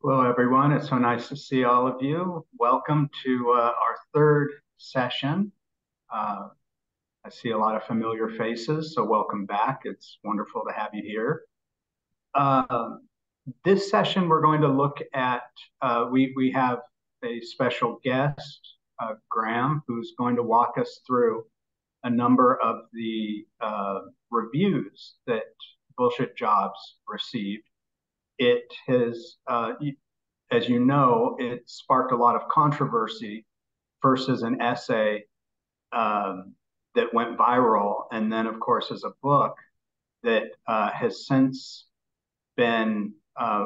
Hello, everyone. It's so nice to see all of you. Welcome to our third session. Uh, I see a lot of familiar faces, so welcome back. It's wonderful to have you here. Uh, this session, we're going to look at, we have a special guest, Graham, who's going to walk us through a number of the reviews that Bullshit Jobs received. It has, as you know, it sparked a lot of controversy, first as an essay that went viral, and then, of course, as a book that has since been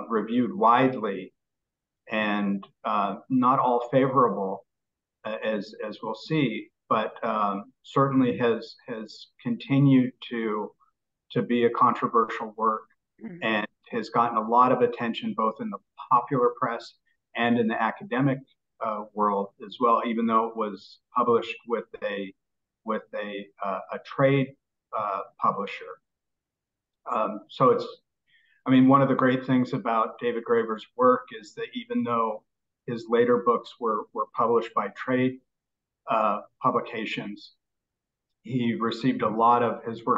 reviewed widely and not all favorable, as we'll see, but certainly has continued to be a controversial work and has gotten a lot of attention both in the popular press and in the academic world as well, even though it was published with a trade publisher. So I mean, one of the great things about David Graeber's work is that even though his later books were published by trade publications, his work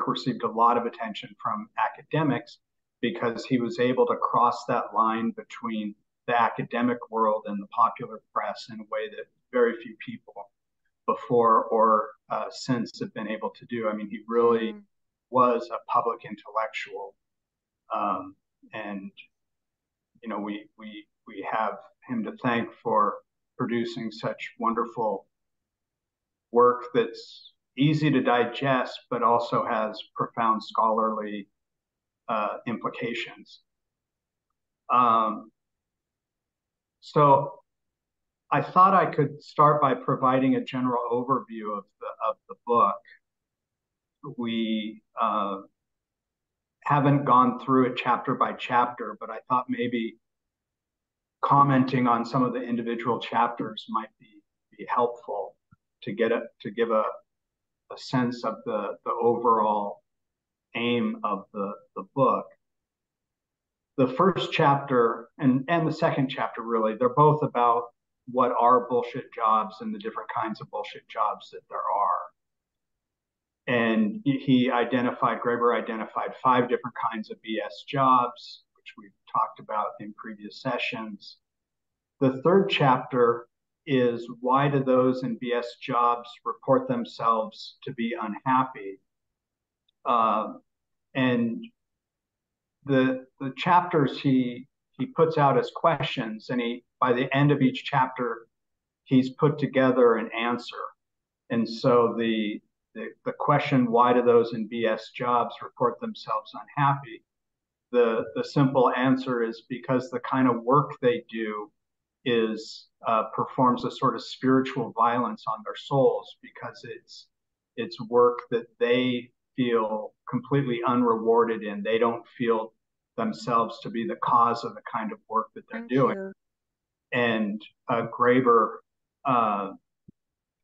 received a lot of attention from academics because he was able to cross that line between the academic world and the popular press in a way that very few people before or since have been able to do. I mean, he really was a public intellectual, and we have him to thank for producing such wonderful work that's easy to digest, but also has profound scholarly implications. So I thought I could start by providing a general overview of the book. We haven't gone through it chapter by chapter, but I thought maybe commenting on some of the individual chapters might be helpful to give a sense of the overall aim of the book. The first chapter and the second chapter, really, they're both about what are bullshit jobs and the different kinds of bullshit jobs that there are. And Graeber identified 5 different kinds of BS jobs, which we've talked about in previous sessions. The third chapter is why do those in BS jobs report themselves to be unhappy? And the chapters he puts out as questions, and by the end of each chapter, he's put together an answer. And so the question, why do those in BS jobs report themselves unhappy? The simple answer is because the kind of work they do performs a sort of spiritual violence on their souls, because it's work that they feel completely unrewarded in. They don't feel themselves to be the cause of the kind of work that they're doing. And Graeber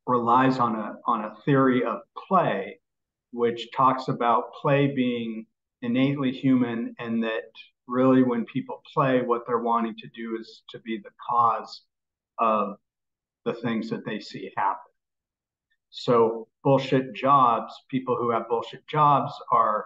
relies on a theory of play, which talks about play being innately human, and that really when people play, what they're wanting to do is to be the cause of the things that they see happen. So bullshit jobs, people who have bullshit jobs are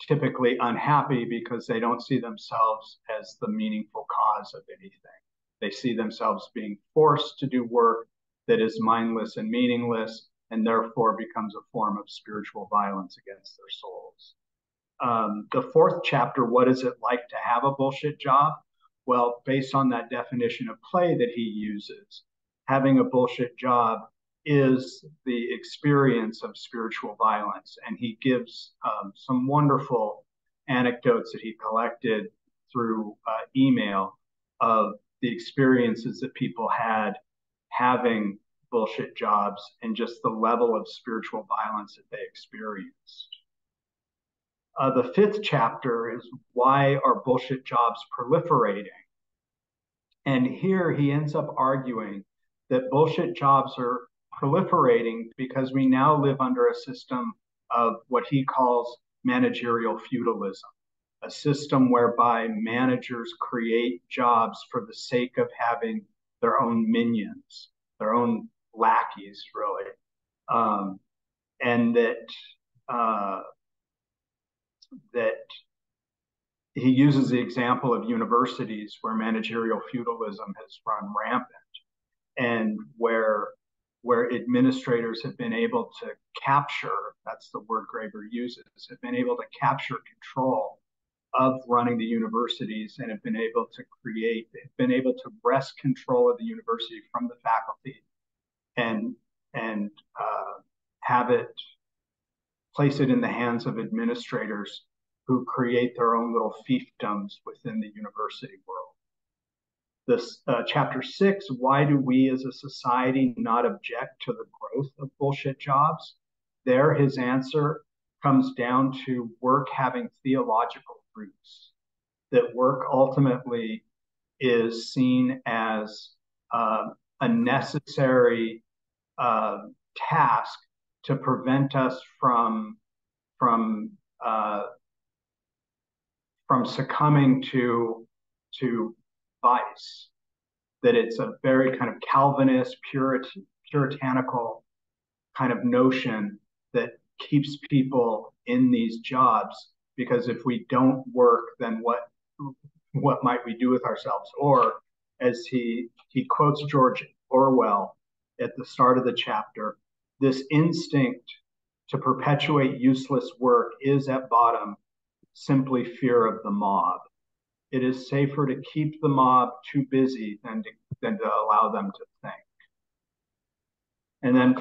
typically unhappy because they don't see themselves as the meaningful cause of anything. They see themselves being forced to do work that is mindless and meaningless, and therefore becomes a form of spiritual violence against their souls. The fourth chapter, what is it like to have a bullshit job? Well, based on that definition of play that he uses, having a bullshit job is the experience of spiritual violence. And he gives some wonderful anecdotes that he collected through email of the experiences that people had having bullshit jobs and just the level of spiritual violence that they experienced. The fifth chapter is why are bullshit jobs proliferating? And here he ends up arguing that bullshit jobs are proliferating because we now live under a system of what he calls managerial feudalism, a system whereby managers create jobs for the sake of having their own minions, their own lackeys, really, and that he uses the example of universities where managerial feudalism has run rampant and where administrators have been able to capture, that's the word Graeber uses, have been able to capture control of running the universities and have been able to wrest control of the university from the faculty and have it place it in the hands of administrators who create their own little fiefdoms within the university world. This chapter 6, why do we as a society not object to the growth of bullshit jobs? There, his answer comes down to work having theological roots, that work ultimately is seen as a necessary task to prevent us from succumbing to vice. That it's a very kind of Calvinist, puritanical kind of notion that keeps people in these jobs, because if we don't work, then what might we do with ourselves? Or as he quotes George Orwell at the start of the chapter, this instinct to perpetuate useless work is at bottom simply fear of the mob. It is safer to keep the mob too busy than to allow them to think. And then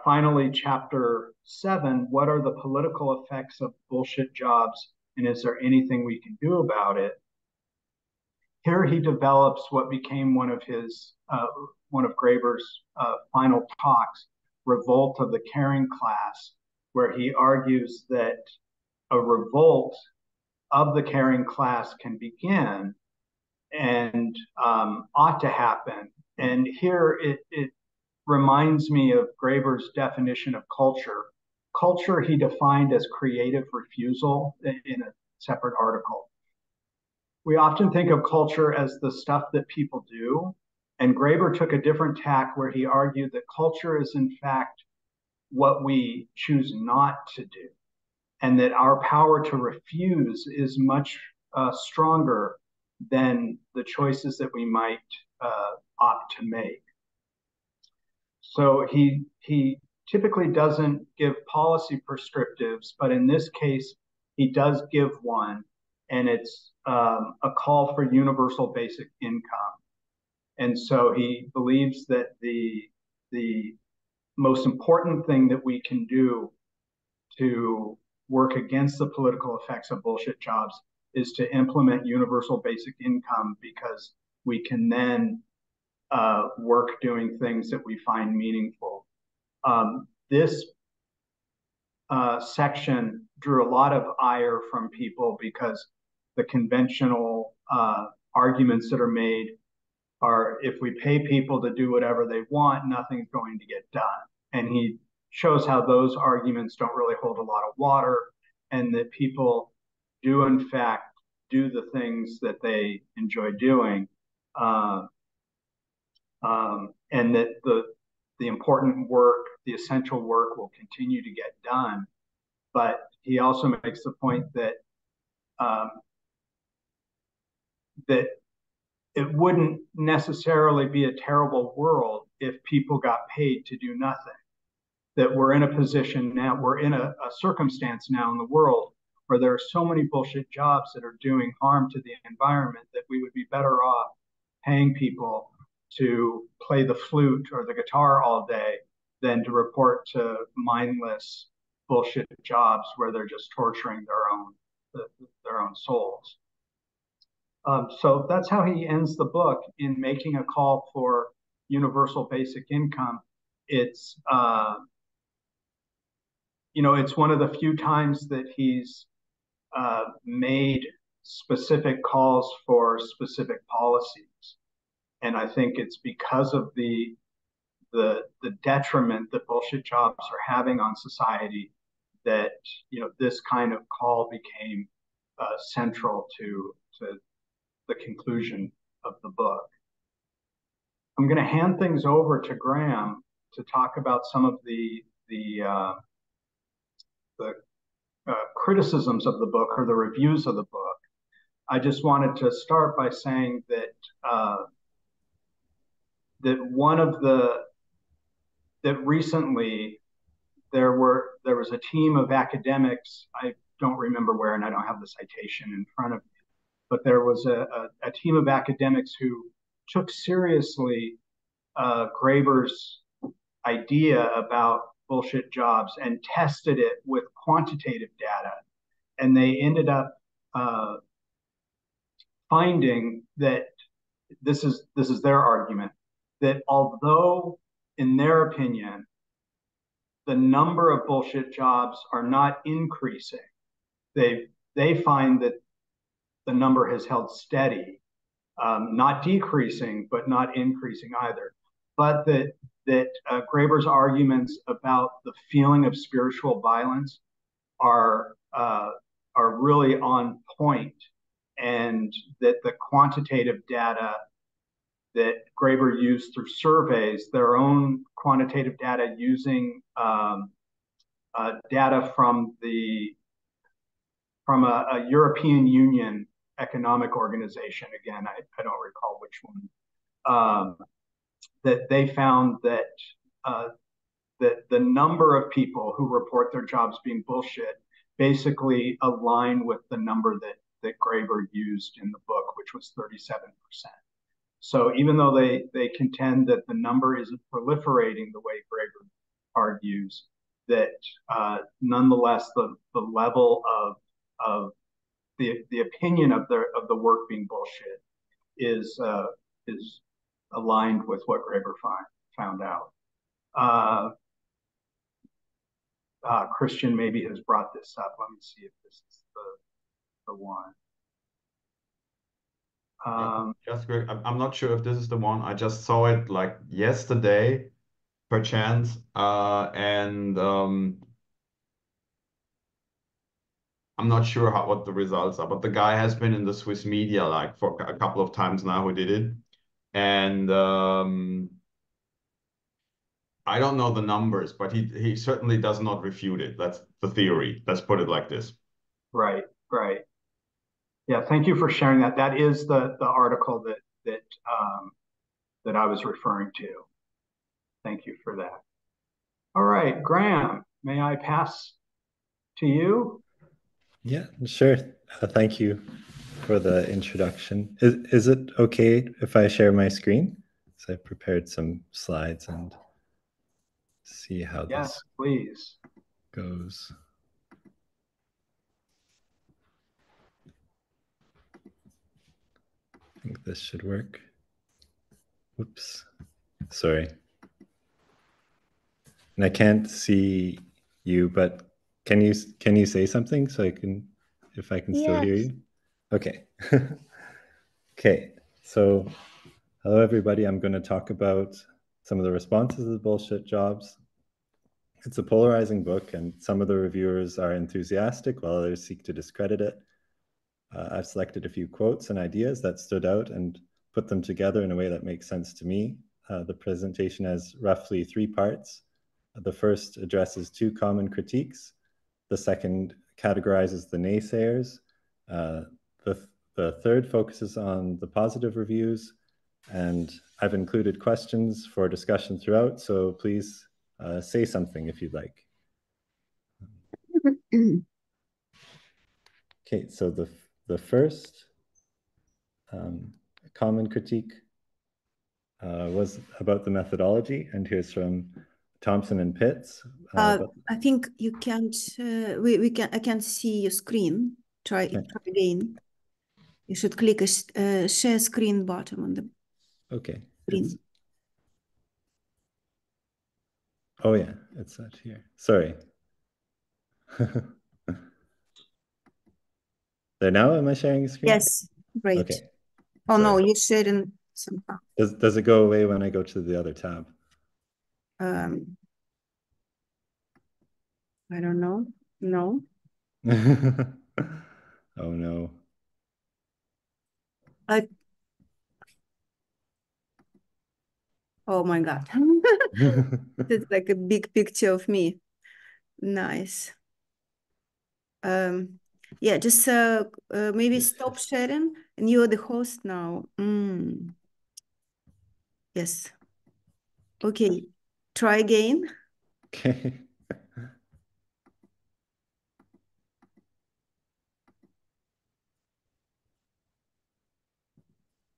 finally, chapter 7, what are the political effects of bullshit jobs, and is there anything we can do about it? Here he develops what became one of Graeber's final talks, Revolt of the Caring Class, where he argues that a revolt of the caring class can begin and ought to happen. And here it reminds me of Graeber's definition of culture. Culture he defined as creative refusal in a separate article. We often think of culture as the stuff that people do, and Graeber took a different tack where he argued that culture is in fact what we choose not to do, and that our power to refuse is much stronger than the choices that we might opt to make. So he typically doesn't give policy prescriptives, but in this case, he does give one, and it's a call for universal basic income. And so he believes that the most important thing that we can do to work against the political effects of bullshit jobs is to implement universal basic income, because we can then work doing things that we find meaningful. This section drew a lot of ire from people because the conventional arguments that are made are, if we pay people to do whatever they want, nothing's going to get done. And he shows how those arguments don't really hold a lot of water, and that people do in fact do the things that they enjoy doing, and that the important work, the essential work, will continue to get done. But he also makes the point that that it wouldn't necessarily be a terrible world if people got paid to do nothing. That we're in a position now, we're in a circumstance now in the world where there are so many bullshit jobs that are doing harm to the environment that we would be better off paying people to play the flute or the guitar all day than to report to mindless bullshit jobs where they're just torturing their own souls. So that's how he ends the book, in making a call for universal basic income. It's it's one of the few times that he's made specific calls for specific policies, and I think it's because of the detriment that bullshit jobs are having on society that this kind of call became central to the conclusion of the book. I'm going to hand things over to Graham to talk about some of the criticisms of the book or the reviews of the book. I just wanted to start by saying that that recently there was a team of academics. I don't remember where, and I don't have the citation in front of me, but there was a team of academics who took seriously Graeber's idea about bullshit jobs and tested it with quantitative data, and they ended up finding that this is their argument, that although in their opinion the number of bullshit jobs are not increasing, they find that the number has held steady, not decreasing but not increasing either. But that Graeber's arguments about the feeling of spiritual violence are really on point, and that the quantitative data that Graeber used through surveys, their own quantitative data using data from a European Union economic organization. Again, I don't recall which one. That they found that that the number of people who report their jobs being bullshit basically align with the number that Graeber used in the book, which was 37%. So even though they contend that the number isn't proliferating the way Graeber argues, that nonetheless the level of the opinion of the work being bullshit is aligned with what Graeber found out. Christian maybe has brought this up. Let me see if this is the one. Just Greg, I'm not sure if this is the one. I just saw it like yesterday, perchance, and I'm not sure what the results are. But the guy has been in the Swiss media like for a couple of times now who did it, and I don't know the numbers, but he certainly does not refute it. That's the theory. Let's put it like this. Right, right. Yeah, thank you for sharing that. That is the article that I was referring to. Thank you for that. All right, Graham, may I pass to you? Yeah, sure. Thank you for the introduction. Is it okay if I share my screen? So I've prepared some slides and see how this please goes. I think this should work. Oops, sorry. And I can't see you, but can you say something so I can, if I can still hear you? Okay. Okay, so hello everybody. I'm going to talk about some of the responses to the bullshit jobs. It's a polarizing book, and some of the reviewers are enthusiastic while others seek to discredit it. I've selected a few quotes and ideas that stood out and put them together in a way that makes sense to me. The presentation has roughly 3 parts. The first addresses 2 common critiques. The second categorizes the naysayers. The third focuses on the positive reviews, and I've included questions for discussion throughout, so please say something if you'd like. Okay, so the first common critique was about the methodology, and here's from Thompson and Pitts. I think you can't. I can't see your screen. Try again. You should click a share screen button on the screen. Oh yeah, it's that here. Sorry. There now, am I sharing a screen? Yes, great. Okay. Oh sorry. No, you're sharing somehow. Does it go away when I go to the other tab? I don't know. No. Oh no. Oh my God. It's like a big picture of me. Nice. Yeah, just maybe stop sharing, and you're the host now. Yes. Okay. Try again. Okay.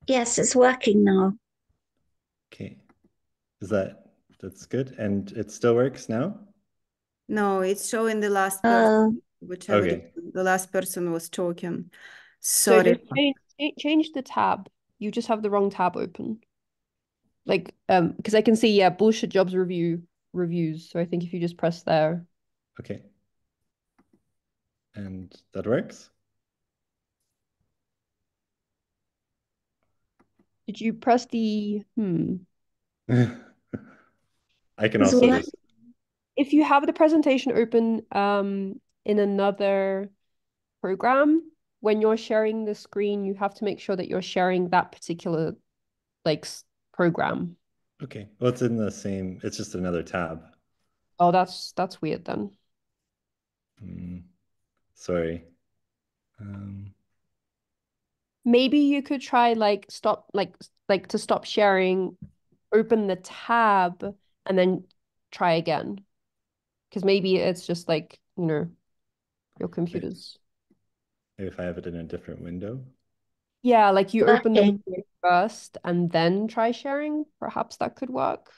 Yes, it's working now. Okay. That's good? And it still works now? No, it's showing the last person, whichever Okay. the last person was talking. So Sorry. just change the tab. You just have the wrong tab open. Like, because I can see, yeah, bullshit jobs reviews. So I think if you just press there. Okay. And that works? Did you press the I can It's also working. just if you have the presentation open in another program, when you're sharing the screen, you have to make sure that you're sharing that particular like program. okay. Well, it's in the same, it's just another tab. Oh, that's weird then. Sorry. Maybe you could try like stop like to stop sharing, open the tab and then try again. Because maybe it's just like, your computers. Maybe if I have it in a different window. Yeah, like you open the Working. window first and then try sharing. Perhaps that could work.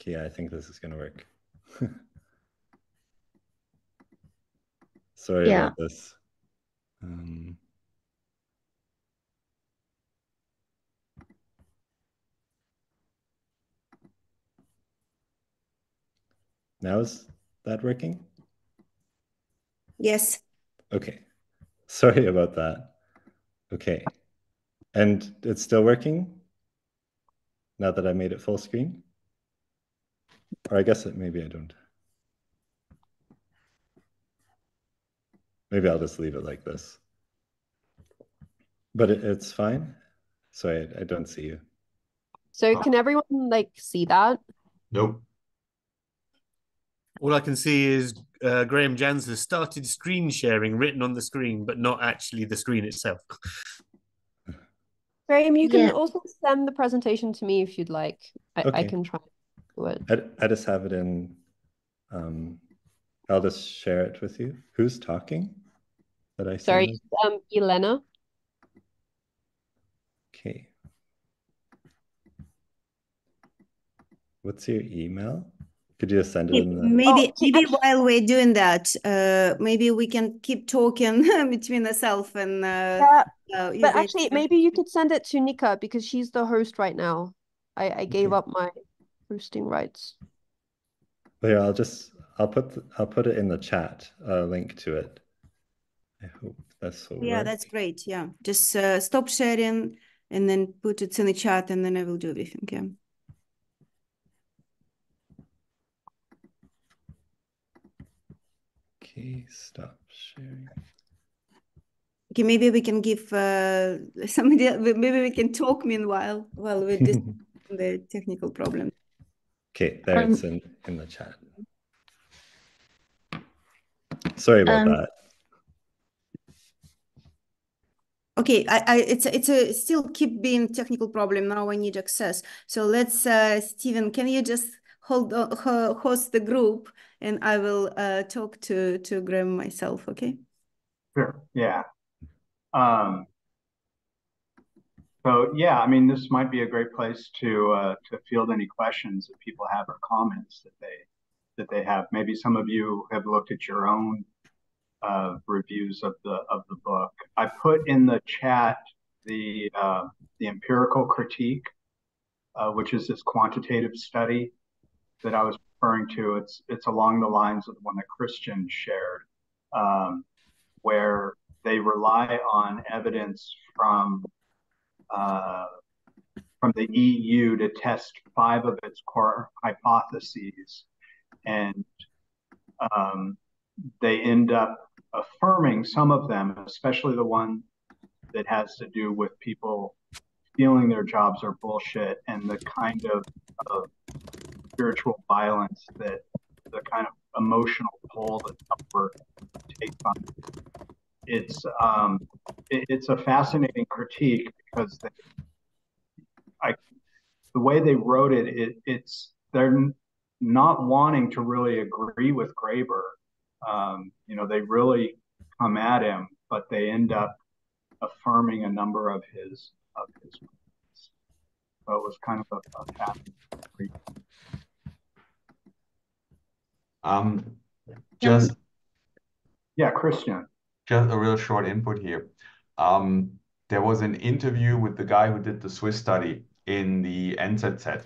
Okay, yeah, I think this is going to work. Sorry Yeah. about this. Now is that working? Yes. Okay. Sorry about that. Okay. And it's still working now that I made it full screen? Or I guess maybe I don't. Maybe I'll just leave it like this. But it's fine. Sorry, I don't see you. So can everyone like see that? Nope. All I can see is Graham Jans has started screen sharing written on the screen, but not actually the screen itself. Graham, you can Yeah. also send the presentation to me if you'd like. I Okay. can try to do it. I just have it in, I'll just share it with you. Who's talking that I Sorry, send? Elena. Okay. What's your email? Could you just send it in the... Maybe actually, while we're doing that, maybe we can keep talking between ourselves and yeah, you but guys. actually, maybe you could send it to Nika because she's the host right now. I gave Okay. up my hosting rights. Well, yeah, I'll put it in the chat, a link to it. I hope this will Yeah, work. that's great. Yeah, just stop sharing and then put it in the chat, and then I will do everything. Yeah. Okay, stop sharing. Okay, maybe we can give somebody else, maybe we can talk meanwhile while we're discussing the technical problem. Okay, there it's in the chat. Sorry about that. Okay, it's a still keep being technical problem. Now I need access. So let's Stephen, can you just host the group, and I will talk to Graham myself, okay? Sure. Yeah. So yeah, I mean, this might be a great place to field any questions that people have or comments that they have. Maybe some of you have looked at your own reviews of the book. I put in the chat the empirical critique, which is this quantitative study that I was referring to. It's along the lines of the one that Christian shared, where they rely on evidence uh, from the EU to test 5 of its core hypotheses. and they end up affirming some of them, especially the one that has to do with people feeling their jobs are bullshit and the kind of spiritual violence that the kind of emotional toll that upward takes on. It's a fascinating critique because the way they wrote it's they're not wanting to really agree with Graeber. They really come at him, but they end up affirming a number of his points. So it was kind of a fascinating. Just yeah, Christian. Just a real short input here. There was an interview with the guy who did the Swiss study in the NZZ,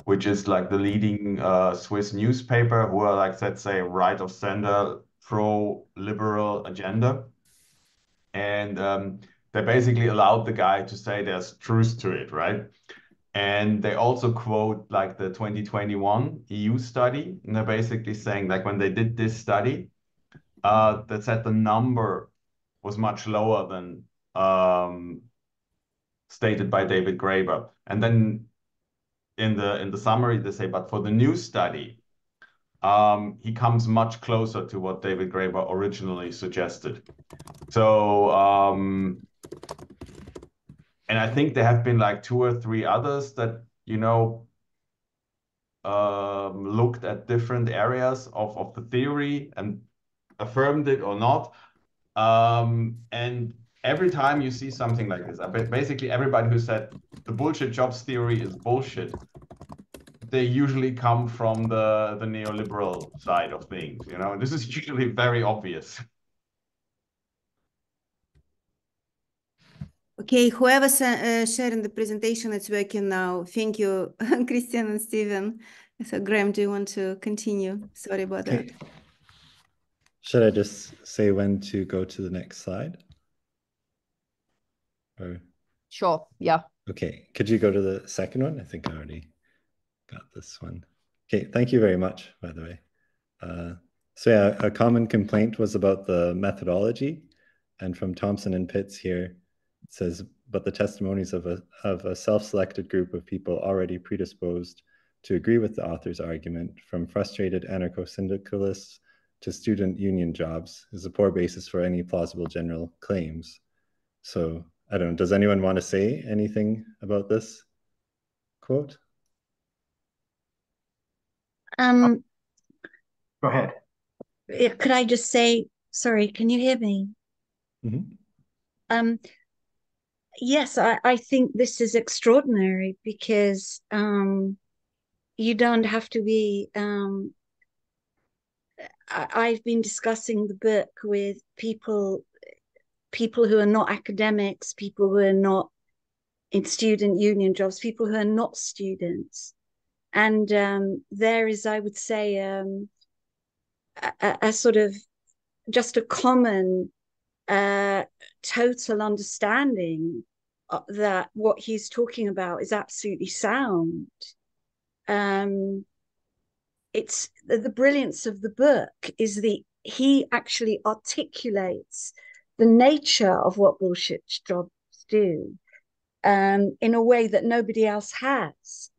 which is like the leading Swiss newspaper who are like, let's say, right of center, pro-liberal agenda. And they basically allowed the guy to say there's truth to it, right? And they also quote like the 2021 EU study. And they're basically saying like when they did this study, that said the number was much lower than stated by David Graeber. And then in the summary, they say, but for the new study, he comes much closer to what David Graeber originally suggested. So, and I think there have been like 2 or 3 others that, looked at different areas of the theory and affirmed it or not. And every time you see something like this, basically everybody who said the bullshit jobs theory is bullshit, they usually come from the neoliberal side of things. This is usually very obvious. Okay, whoever's sharing the presentation, it's working now. Thank you, Christian and Stephen. So Graham, do you want to continue? Sorry about that. Should I just say when to go to the next slide? Or... Sure, yeah. Okay, could you go to the second one? I think I already got this one. Okay, thank you very much, by the way. So yeah, a common complaint was about the methodology. And from Thompson and Pitts here, it says, but the testimonies of a self-selected group of people already predisposed to agree with the author's argument, from frustrated anarcho-syndicalists to student union jobs, is a poor basis for any plausible general claims. So I don't know, does anyone want to say anything about this quote? Go ahead. Could I just say, sorry, can you hear me? Mm-hmm. Yes, I think this is extraordinary because you don't have to be. I've been discussing the book with people who are not academics, people who are not in student union jobs, people who are not students. And there is, I would say, a sort of just a common total understanding that what he's talking about is absolutely sound. It's the brilliance of the book is he actually articulates the nature of what bullshit jobs do in a way that nobody else has.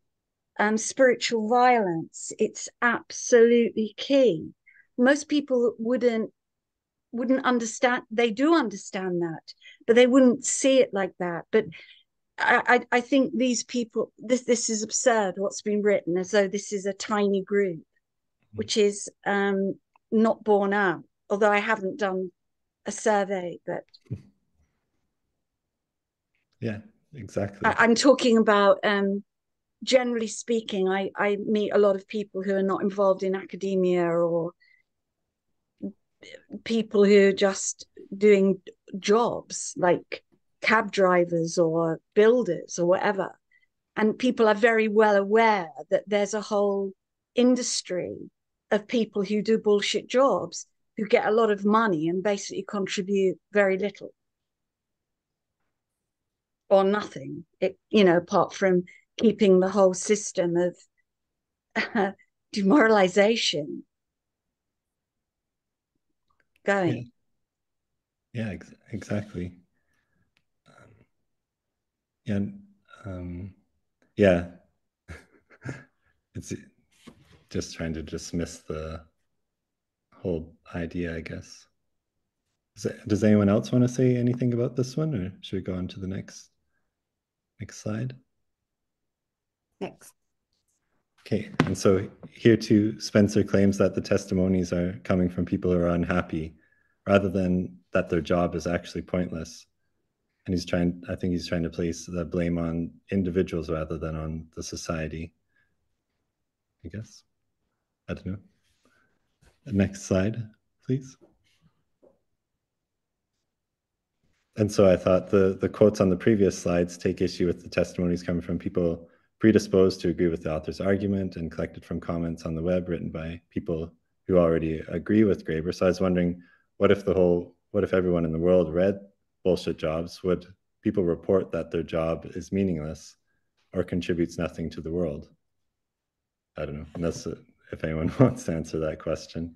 Spiritual violence, it's absolutely key. Most people wouldn't understand. They do understand that, but they wouldn't see it like that. But I think these people, this is absurd what's been written, as though this is a tiny group, which is not borne out, although I haven't done a survey. But yeah, exactly. I'm talking about generally speaking, I meet a lot of people who are not involved in academia or people who are just doing jobs like cab drivers or builders or whatever. And people are very well aware that there's a whole industry of people who do bullshit jobs who get a lot of money and basically contribute very little or nothing, apart from keeping the whole system of demoralization going. Yeah, exactly. Yeah, it's just trying to dismiss the whole idea, I guess. Does anyone else want to say anything about this one, or should we go on to the next slide? Next. Okay, and so here too, Spencer claims that the testimonies are coming from people who are unhappy, rather than that their job is actually pointless. And I think he's trying to place the blame on individuals rather than on the society, I guess. I don't know. Next slide, please. And so I thought the quotes on the previous slides take issue with the testimonies coming from people predisposed to agree with the author's argument and collected from comments on the web written by people who already agree with Graeber. So I was wondering, what if everyone in the world read Bullshit Jobs? Would people report that their job is meaningless or contributes nothing to the world? I don't know. Unless if anyone wants to answer that question.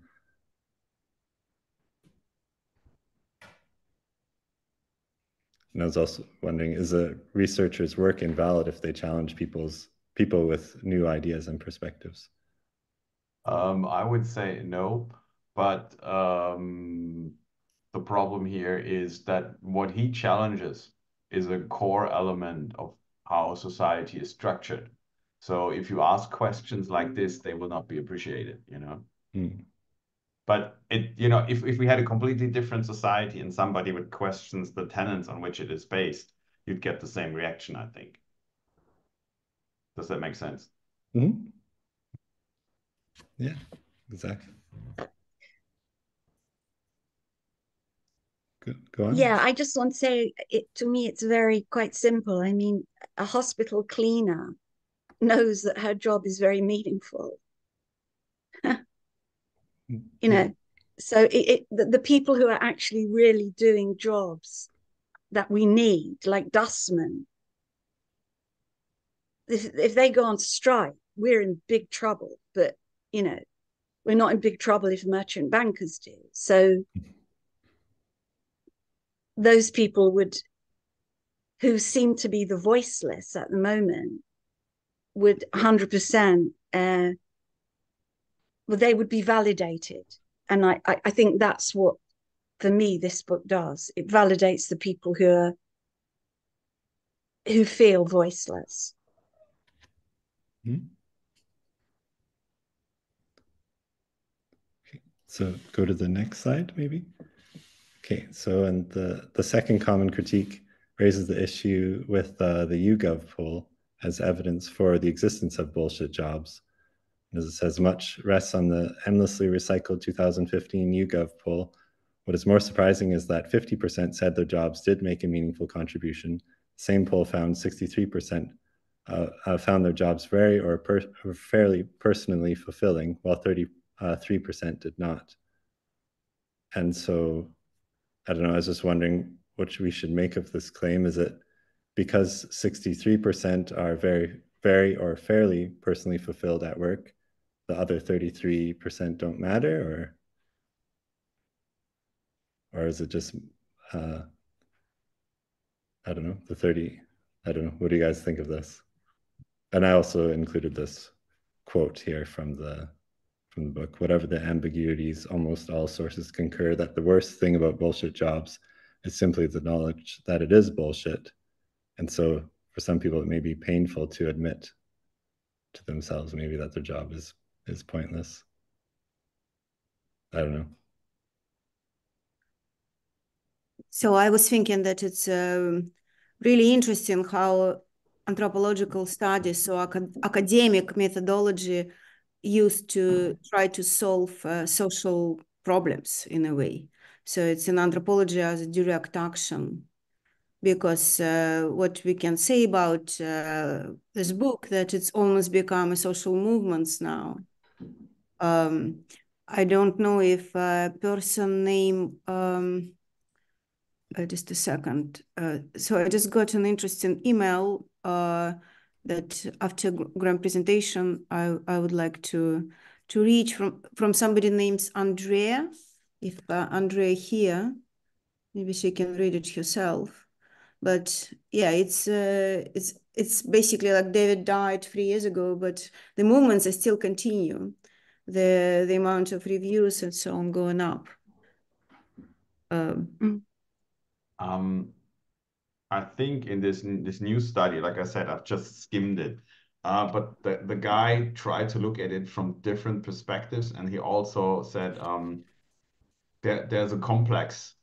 And I was also wondering, is a researcher's work invalid if they challenge people with new ideas and perspectives? I would say no, but the problem here is that what he challenges is a core element of how society is structured. So if you ask questions like this, they will not be appreciated, you know. Mm. But if we had a completely different society and somebody would questions the tenets on which it is based, you'd get the same reaction, I think. Does that make sense? Mm-hmm. Yeah, exactly. Go on. Yeah, I just want to say, to me, it's quite simple. I mean, a hospital cleaner knows that her job is very meaningful. You know, so the people who are actually really doing jobs that we need, like dustmen, if they go on strike, we're in big trouble. But we're not in big trouble if merchant bankers do. So those people who seem to be the voiceless at the moment would 100% well, they would be validated. And I think that's what, for me, this book does. It validates the people who feel voiceless. Mm-hmm. Okay, so go to the next slide, maybe. Okay, so and the second common critique raises the issue with the YouGov poll as evidence for the existence of bullshit jobs. As it says, much rests on the endlessly recycled 2015 YouGov poll. What is more surprising is that 50% said their jobs did make a meaningful contribution. The same poll found 63% found their jobs very or fairly personally fulfilling, while 33% did not. And so, I don't know, I was just wondering what we should make of this claim. Is it because 63% are very, very or fairly personally fulfilled at work, the other 33% don't matter, or is it just I don't know, I don't know. What do you guys think of this? And I also included this quote here from the book. Whatever the ambiguities, almost all sources concur that the worst thing about bullshit jobs is simply the knowledge that it is bullshit. And so for some people, it may be painful to admit to themselves maybe that their job is pointless. I don't know. So I was thinking that it's really interesting how anthropological studies or academic methodology used to try to solve social problems in a way. So it's in anthropology as a direct action, because what we can say about this book, that it's almost become a social movements now. I don't know if a person name, just a second. So I just got an interesting email that after Graham presentation, I would like to reach from somebody named Andrea. If Andrea here, maybe she can read it herself. But yeah, it's basically like David died 3 years ago, but the movements are still continue. The amount of reviews and so on going up. I think in this new study, like I said, I've just skimmed it. But the guy tried to look at it from different perspectives, and he also said there's a complex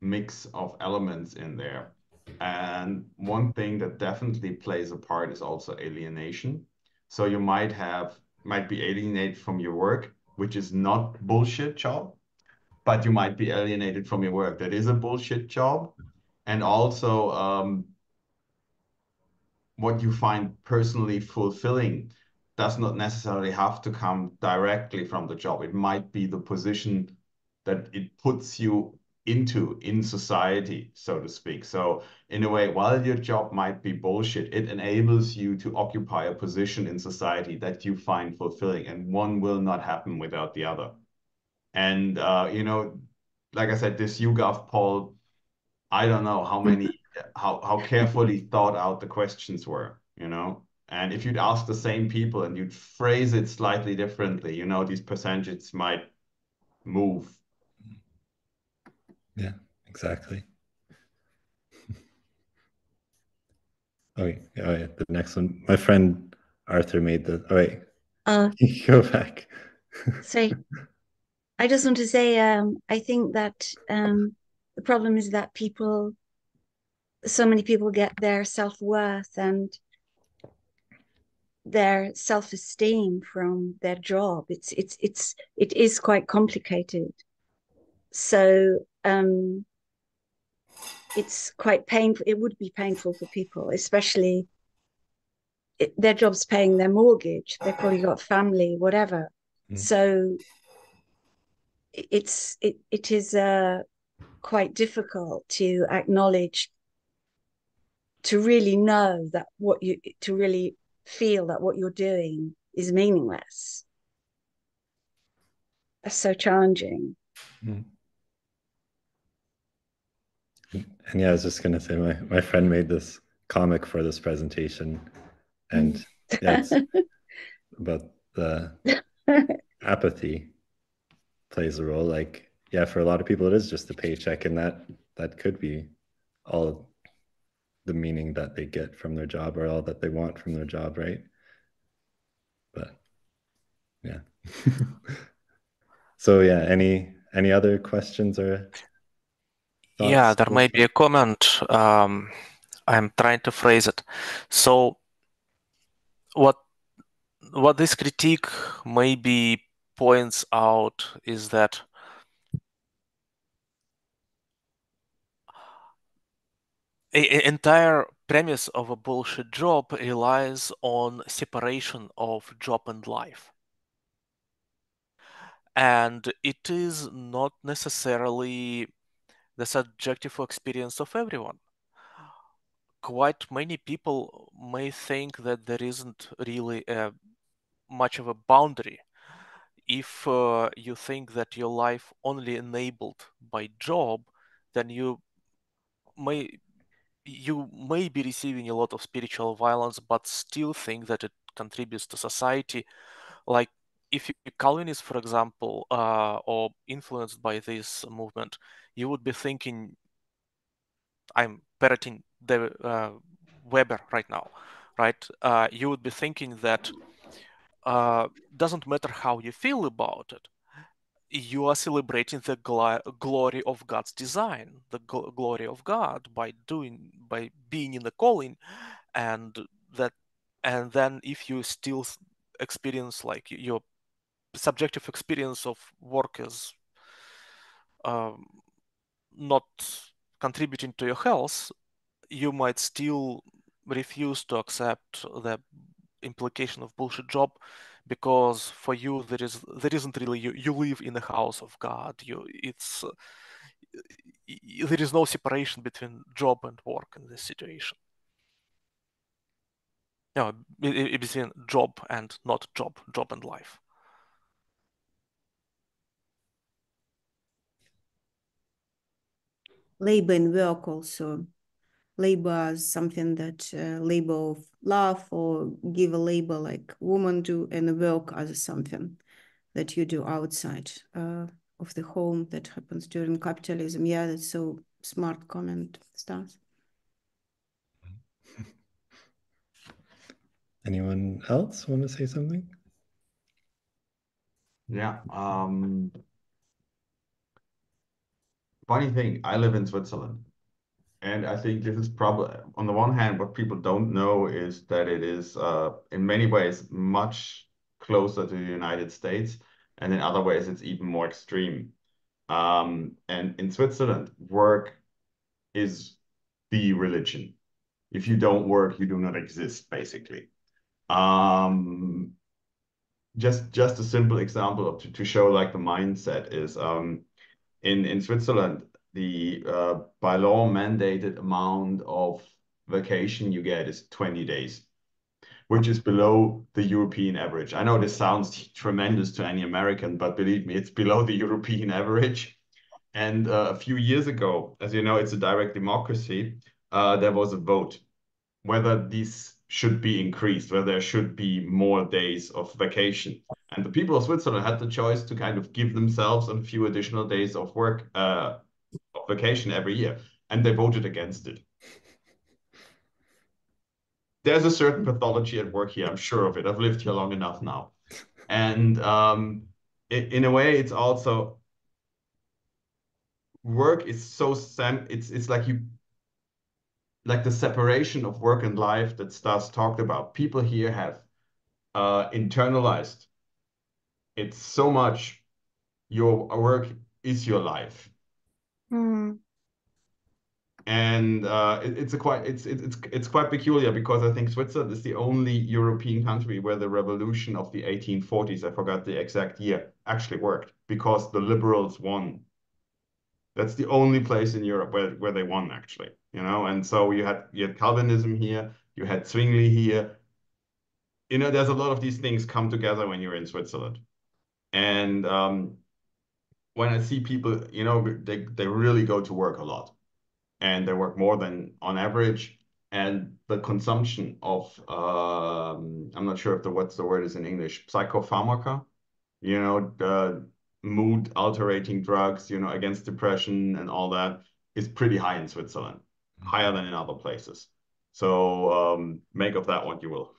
mix of elements in there. And one thing that definitely plays a part is also alienation. So you might be alienated from your work, which is not bullshit job, but you might be alienated from your work. That is a bullshit job. And also what you find personally fulfilling does not necessarily have to come directly from the job. It might be the position that it puts you into in society, so to speak. So in a way, while your job might be bullshit, it enables you to occupy a position in society that you find fulfilling, and one will not happen without the other. And like I said, this YouGov poll, I don't know how carefully thought out the questions were, you know? And if you'd ask the same people and you'd phrase it slightly differently, these percentages might move. Yeah, exactly. Oh, yeah, the next one. My friend Arthur made the. Oh, wait. Go back. So I just want to say, I think that the problem is that so many people get their self-worth and their self-esteem from their job. It is quite complicated. So it's quite painful. It would be painful for people, especially their job's paying their mortgage. They've probably got family, whatever. So it is quite difficult to acknowledge, to really know that to really feel that what you're doing is meaningless. That's so challenging. And yeah, I was just gonna say my friend made this comic for this presentation, and yeah, it's about the apathy plays a role. Like, yeah, for a lot of people, it is just a paycheck, and that could be all the meaning that they get from their job, or all that they want from their job, right? But yeah. So yeah, any other questions or thoughts? Yeah, there may be a comment. I'm trying to phrase it. So what this critique maybe points out is that an entire premise of a bullshit job relies on separation of job and life. And it is not necessarily the subjective experience of everyone. Quite many people may think that there isn't really much of a boundary. If you think that your life only enabled by job, then you may be receiving a lot of spiritual violence, but still think that it contributes to society. Like if you're Calvinist, for example, or influenced by this movement, you would be thinking, I'm parroting the Weber right now, right? You would be thinking that doesn't matter how you feel about it, you are celebrating the glory of God's design, the glory of God by being in the calling, and then if you still experience like your subjective experience of work as not contributing to your health, you might still refuse to accept the implication of bullshit job, because for you there isn't really you live in the house of God. There is no separation between job and work in this situation. No, between job and not job, job and life. Labor and work also. Labor is something that labor of love, or give a labor like woman do, and work as something that you do outside of the home that happens during capitalism. Yeah, that's so smart comment, Stas. Anyone else want to say something? Yeah. Funny thing, I live in Switzerland. And I think this is probably, on the one hand, what people don't know is that it is, in many ways, much closer to the United States. And in other ways, it's even more extreme. And in Switzerland, work is the religion. If you don't work, you do not exist, basically. Um, just a simple example to show like the mindset is in Switzerland, the by law mandated amount of vacation you get is 20 days, which is below the European average. I know this sounds tremendous to any American, but believe me, it's below the European average. And a few years ago, as you know, it's a direct democracy. There was a vote whether these should be increased, whether there should be more days of vacation. And the people of Switzerland had the choice to kind of give themselves a few additional days of work, of vacation every year, and they voted against it. There's a certain pathology at work here. I'm sure of it. I've lived here long enough now. And in a way, it's also work is so it's like you like the separation of work and life that Stas talked about. People here have internalized it's so much your work is your life. Mm. And it's quite peculiar because I think Switzerland is the only European country where the revolution of the 1840s, I forgot the exact year, actually worked because the liberals won. That's the only place in Europe where they won actually, you know. And so you had Calvinism here, you had Zwingli here. You know, there's a lot of these things come together when you're in Switzerland. And when I see people, you know, they really go to work a lot and they work more than on average. And the consumption of, I'm not sure if what's the word is in English, psychopharmaca, you know, the mood altering drugs, you know, against depression and all that is pretty high in Switzerland, higher than in other places. So make of that what you will.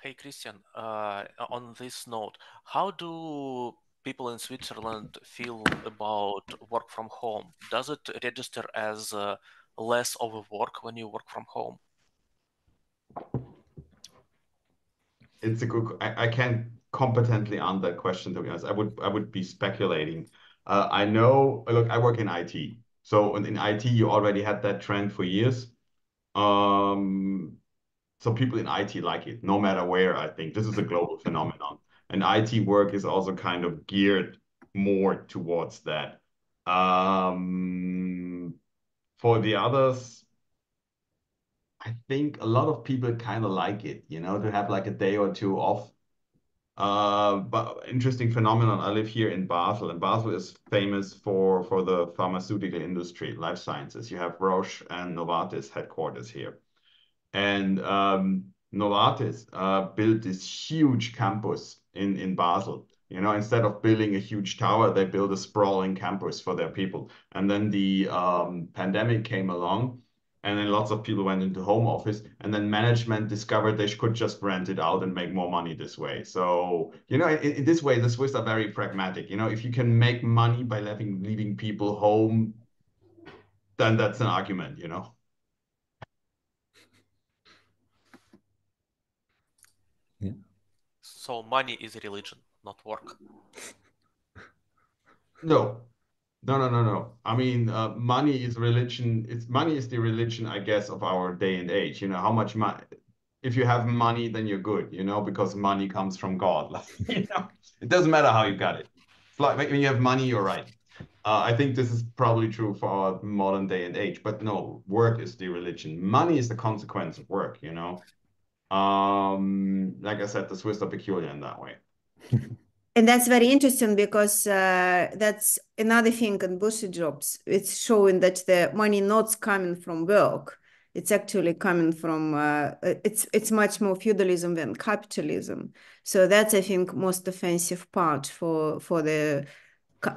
Hey Christian, on this note, how do people in Switzerland feel about work from home? Does it register as less overwork when you work from home? It's a good. I can't competently answer that question, to be honest. I would be speculating. I know. Look, I work in IT, so in IT you already had that trend for years. Um, so people in IT like it, no matter where. I think this is a global phenomenon, and IT work is also kind of geared more towards that. For the others, I think a lot of people kind of like it, you know, to have like a day or two off. But interesting phenomenon. I live here in Basel, and Basel is famous for the pharmaceutical industry, life sciences. You have Roche and Novartis headquarters here. And Novartis built this huge campus in Basel. You know, instead of building a huge tower, they built a sprawling campus for their people. And then the pandemic came along, and then lots of people went into home office, and then management discovered they could just rent it out and make more money this way. So, you know, in this way, the Swiss are very pragmatic. You know, if you can make money by leaving people home, then that's an argument, you know. Yeah. So money is religion, not work. No, no. I mean, money is religion. Money is the religion, I guess, of our day and age. You know, how much money. If you have money, then you're good. You know, because money comes from God. You know, it doesn't matter how you got it. It's like when you have money, you're right. I think this is probably true for our modern day and age, but no, work is the religion. Money is the consequence of work, you know. Like I said, the Swiss are peculiar in that way. And that's very interesting because that's another thing in bullshit jobs. It's showing that the money not coming from work. It's actually coming from it's much more feudalism than capitalism. So that's, I think, most offensive part for the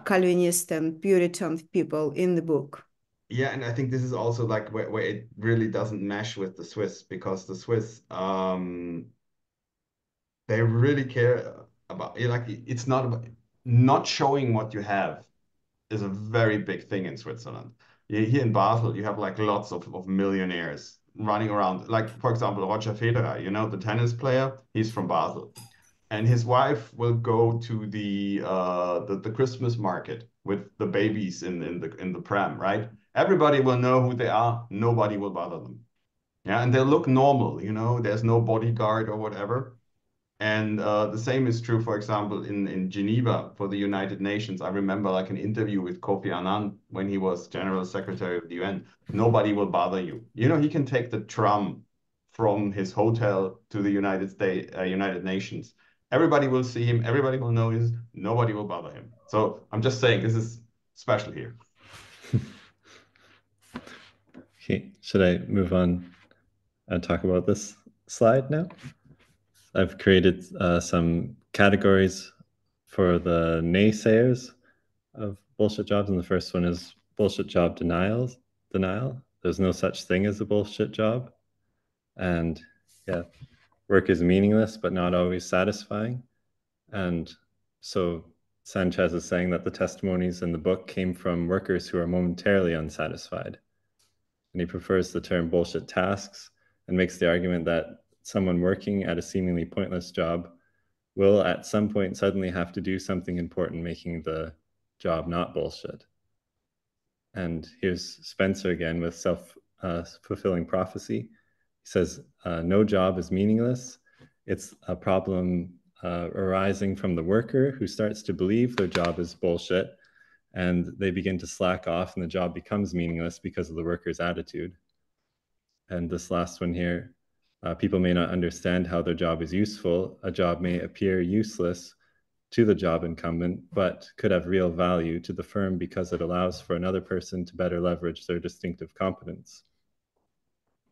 Calvinist and Puritan people in the book. Yeah, and I think this is also like where it really doesn't mesh with the Swiss, because the Swiss they really care about, like, it's not about not showing what you have is a very big thing in Switzerland. Here in Basel, you have like lots of millionaires running around. Like, for example, Roger Federer, you know, the tennis player, he's from Basel. And his wife will go to the Christmas market with the babies in the pram, right? Everybody will know who they are. Nobody will bother them. Yeah, and they look normal, you know, there's no bodyguard or whatever. And the same is true, for example, in Geneva for the United Nations. I remember like an interview with Kofi Annan when he was General Secretary of the UN. Nobody will bother you. You know, he can take the tram from his hotel to the United Nations. Everybody will see him. Everybody will know him. Nobody will bother him. So I'm just saying this is special here. Okay, should I move on and talk about this slide now? I've created some categories for the naysayers of bullshit jobs, and the first one is bullshit job denial. There's no such thing as a bullshit job. And yeah, work is meaningless but not always satisfying. And so Sanchez is saying that the testimonies in the book came from workers who are momentarily unsatisfied. And he prefers the term bullshit tasks and makes the argument that someone working at a seemingly pointless job will at some point suddenly have to do something important, making the job not bullshit. And here's Spencer again with self-fulfilling prophecy. He says, no job is meaningless. It's a problem arising from the worker who starts to believe their job is bullshit, and they begin to slack off and the job becomes meaningless because of the worker's attitude. And this last one here, people may not understand how their job is useful. A job may appear useless to the job incumbent, but could have real value to the firm because it allows for another person to better leverage their distinctive competence.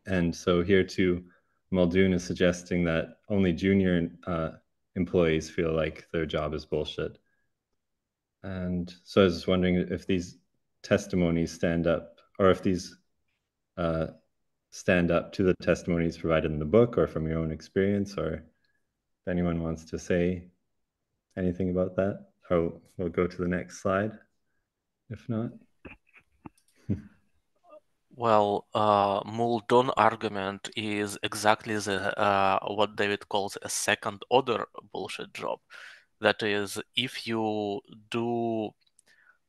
And so here too, Muldoon is suggesting that only junior employees feel like their job is bullshit. And so I was just wondering if these testimonies stand up, or if these stand up to the testimonies provided in the book or from your own experience, or if anyone wants to say anything about that, or we'll go to the next slide, if not. Well, Muldoon argument is exactly the what David calls a second order bullshit job. That is, if you do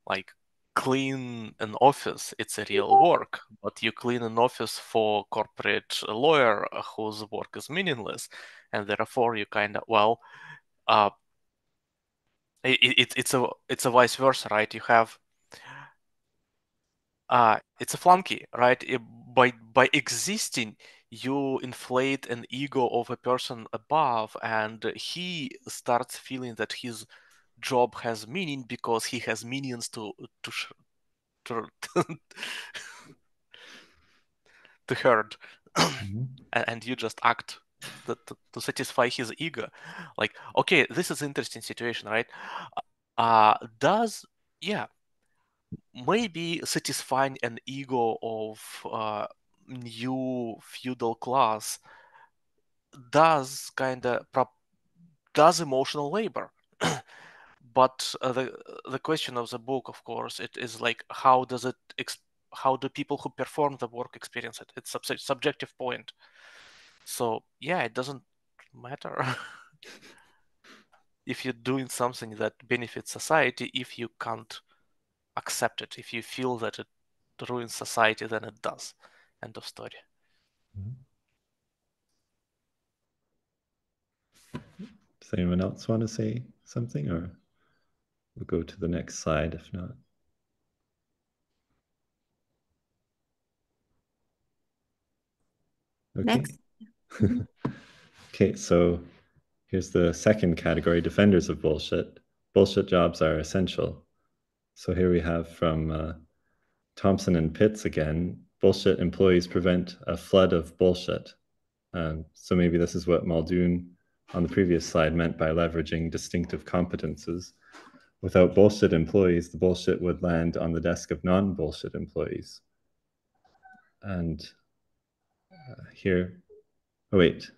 like clean an office, it's a real work, but you clean an office for corporate lawyer whose work is meaningless, and therefore you kind of, well, it's a vice versa, right? You have it's a flunky, right? By existing, you inflate an ego of a person above, and he starts feeling that his job has meaning because he has minions to to herd, and you just act to satisfy his ego. Like, okay, this is an interesting situation, right? Maybe satisfying an ego of new feudal class does does emotional labor. But the question of the book, of course, it is like, how do people who perform the work experience it? It's a subjective point. So yeah, it doesn't matter if you're doing something that benefits society if you can't accept it. If you feel that it ruins society, then it does. End of story. Does anyone else want to say something, or we'll go to the next slide if not? Okay. Next. Okay, so here's the second category, defenders of bullshit. Bullshit jobs are essential. So here we have from Thompson and Pitts again, bullshit employees prevent a flood of bullshit. So maybe this is what Muldoon on the previous slide meant by leveraging distinctive competences. Without bullshit employees, the bullshit would land on the desk of non-bullshit employees. And here, oh wait.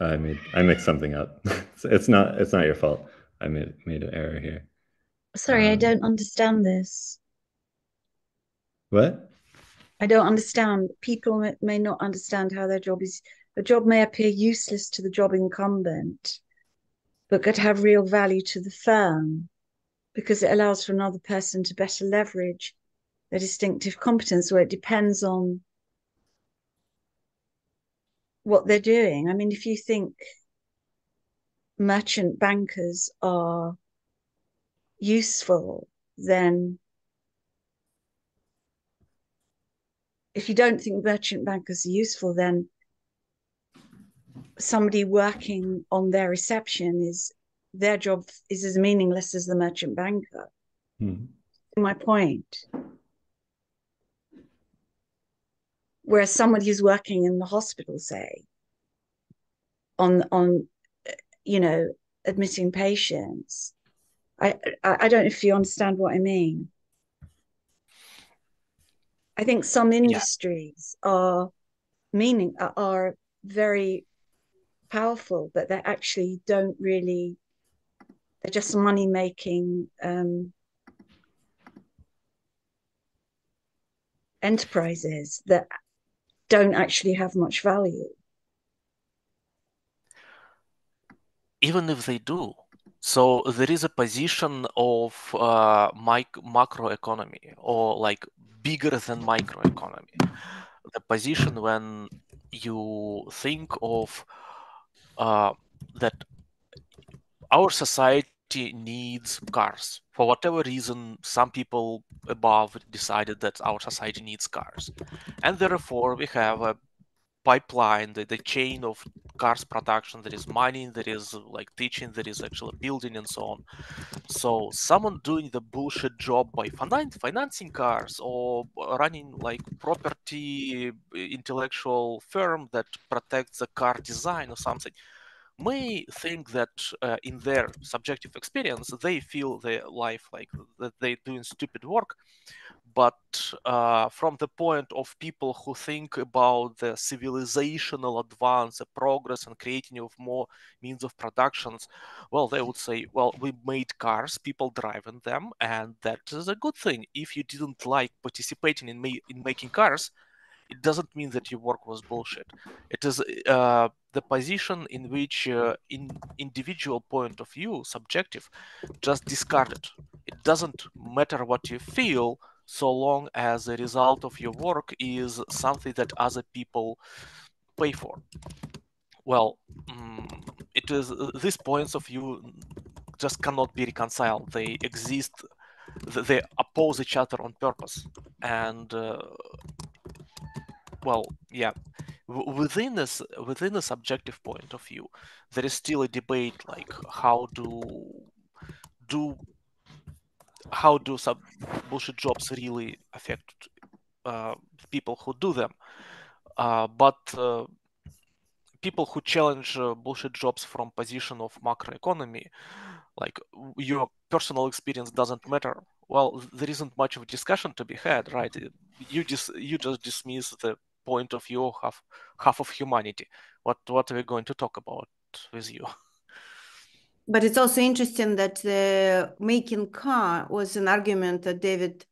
I mixed something up. It's not your fault. I made an error here. Sorry, I don't understand this. What? I don't understand. People may not understand how their job is. A job may appear useless to the job incumbent, but could have real value to the firm because it allows for another person to better leverage their distinctive competence, where it depends on what they're doing. I mean, if you think merchant bankers are useful, then if you don't think merchant bankers are useful, then somebody working on their reception their job is as meaningless as the merchant banker. My point. Whereas somebody who's working in the hospital, say, on admitting patients, I don't know if you understand what I mean. I think some industries are very powerful, but they actually don't really. They're just money making enterprises that don't actually have much value. Even if they do. So there is a position of macroeconomy, or like bigger than microeconomy. The position when you think of that our society needs cars. For whatever reason, some people above decided that our society needs cars. And therefore, we have a pipeline, the chain of cars production. There is mining, there is like teaching, there is actually building and so on. So someone doing the bullshit job by financing cars or running like property intellectual firm that protects the car design or something may think that in their subjective experience they feel their life like that they're doing stupid work. But from the point of people who think about the civilizational advance, the progress and creating of more means of productions, well, they would say, well, we made cars, people driving them, and that is a good thing. If you didn't like participating in making cars, it doesn't mean that your work was bullshit. It is the position in which in individual point of view, subjective, just discard it. It doesn't matter what you feel, so long as the result of your work is something that other people pay for. Well, it is these points of view just cannot be reconciled. They exist, they oppose each other on purpose. And well, yeah, within a subjective point of view, there is still a debate like how do some bullshit jobs really affect people who do them? But people who challenge bullshit jobs from position of macroeconomy, like your personal experience doesn't matter. Well, there isn't much of a discussion to be had, right? You just dismiss the point of view of half of humanity. What are we going to talk about with you? But it's also interesting that the making car was an argument that David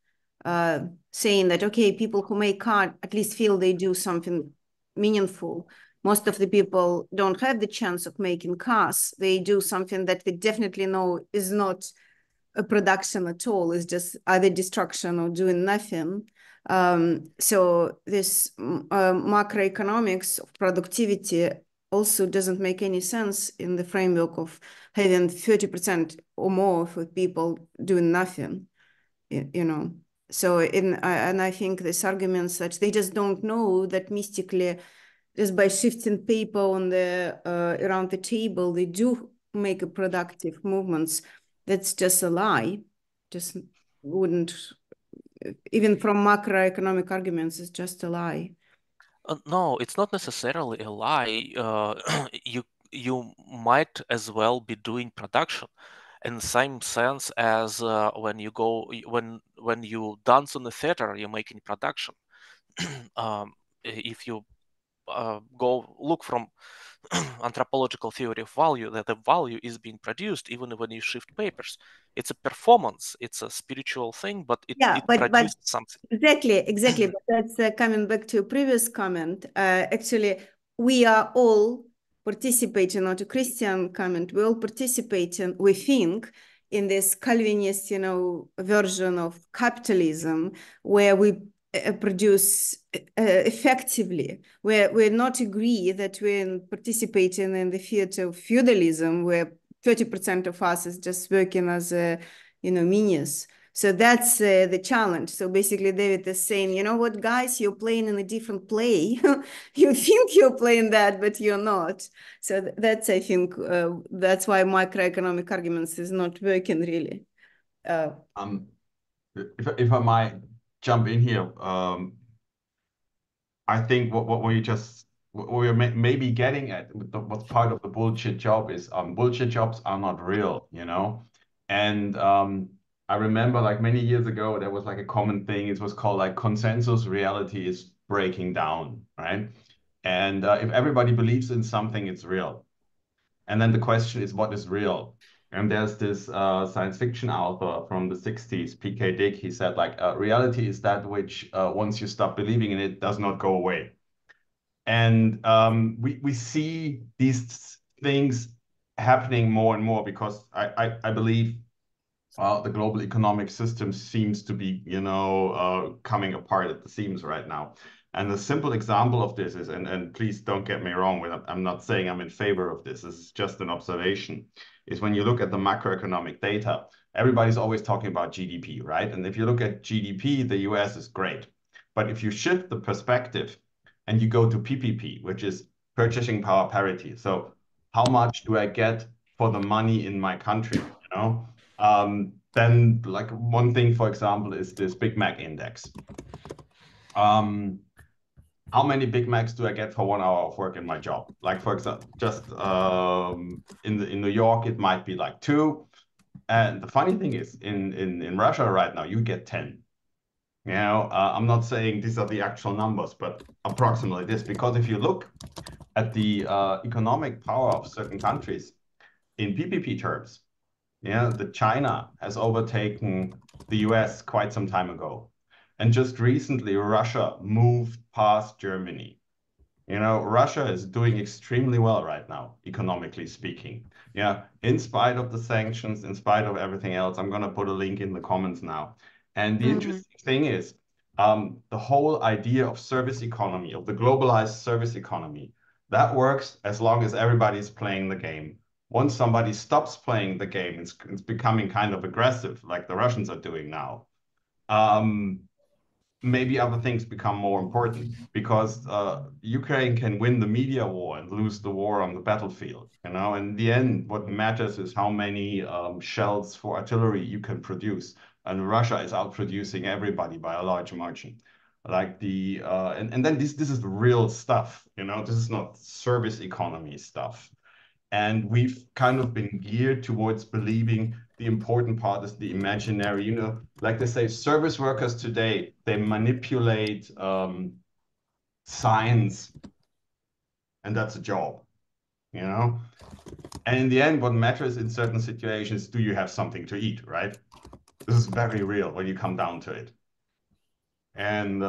saying that, okay, people who make car at least feel they do something meaningful. Most of the people don't have the chance of making cars. They do something that we definitely know is not a production at all. It's just either destruction or doing nothing. So this macroeconomics of productivity also doesn't make any sense in the framework of having 30% or more for people doing nothing, you know. So and I think this argument such they just don't know that mystically, just by shifting paper on the around the table, they do make a productive movements. That's just a lie. Just wouldn't, even from macroeconomic arguments, it's just a lie. No, it's not necessarily a lie. You might as well be doing production in the same sense as when you dance in the theater, you're making production. If you go look from anthropological theory of value, that the value is being produced even when you shift papers. It's a performance, it's a spiritual thing, but it but produces something. Exactly. But that's coming back to a previous comment. Actually, we are all participating, not a Christian comment, we all participating, we think, in this Calvinist, version of capitalism where we produce effectively, where we not agree that we're participating in the theater of feudalism, where 30% of us is just working as menials. So that's the challenge. So basically, David is saying, you know what, guys, you're playing in a different play. You think you're playing that, but you're not. So that's, I think, that's why macroeconomic arguments is not working really. If I might jump in here, I think what we're maybe getting at what's part of the bullshit job is bullshit jobs are not real, and I remember like many years ago there was like a common thing. It was called like consensus reality is breaking down, right? And if everybody believes in something, it's real. And then the question is, what is real? And there's this science fiction author from the 60s, P.K. Dick. He said, like, reality is that which, once you stop believing in it, does not go away. And we see these things happening more and more because I believe the global economic system seems to be, coming apart at the seams right now. And a simple example of this is, and please don't get me wrong, I'm not saying I'm in favor of this. This is just an observation. Is when you look at the macroeconomic data, everybody's always talking about GDP, right? And if you look at GDP, the US is great. But if you shift the perspective and you go to PPP, which is purchasing power parity, so how much do I get for the money in my country, then like one thing, for example, is this Big Mac index. How many Big Macs do I get for 1 hour of work in my job? Like, for example, just in New York, it might be like 2. And the funny thing is, in Russia right now, you get 10. I'm not saying these are the actual numbers, but approximately this, because if you look at the economic power of certain countries in PPP terms, the China has overtaken the US quite some time ago. And just recently, Russia moved past Germany. Russia is doing extremely well right now, economically speaking. Yeah, in spite of the sanctions, in spite of everything else, I'm going to put a link in the comments now. And the interesting thing is, the whole idea of service economy, of the globalized service economy, that works as long as everybody's playing the game. Once somebody stops playing the game, it's becoming kind of aggressive, like the Russians are doing now. Maybe other things become more important because Ukraine can win the media war and lose the war on the battlefield. In the end, what matters is how many shells for artillery you can produce. And Russia is outproducing everybody by a large margin. Like and then this is real stuff. This is not service economy stuff. And we've kind of been geared towards believing the important part is the imaginary, like they say, service workers today, they manipulate science, and that's a job, And in the end, what matters in certain situations, do you have something to eat, right? This is very real when you come down to it. And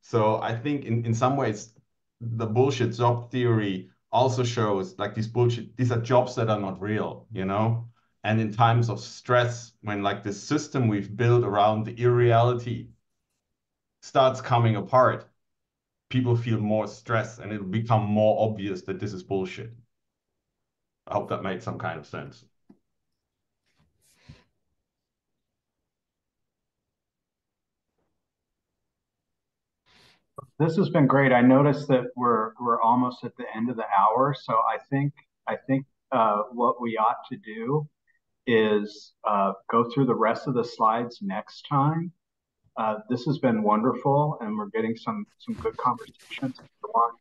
so I think in some ways, the bullshit job theory also shows like these are jobs that are not real, And in times of stress, when like this system we've built around the irreality starts coming apart, people feel more stress and it'll become more obvious that this is bullshit. I hope that made some kind of sense. This has been great. I noticed that we're almost at the end of the hour, so I think what we ought to do is go through the rest of the slides next time. This has been wonderful, and we're getting some good conversations. I want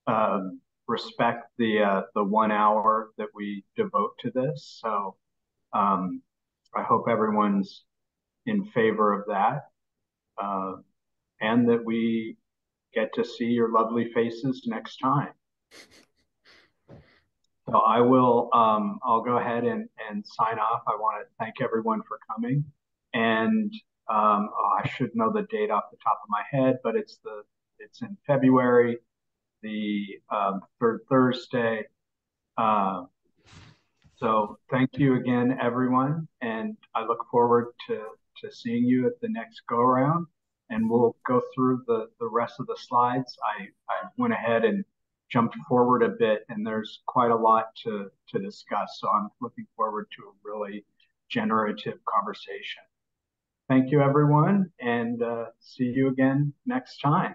to respect the 1 hour that we devote to this. So I hope everyone's in favor of that, and that we get to see your lovely faces next time. So I'll go ahead and sign off. I want to thank everyone for coming. And I should know the date off the top of my head, but it's in February, the third Thursday. So thank you again, everyone. And I look forward to seeing you at the next go around. And we'll go through the rest of the slides. I went ahead and jumped forward a bit, and there's quite a lot to discuss. So I'm looking forward to a really generative conversation. Thank you, everyone, and see you again next time.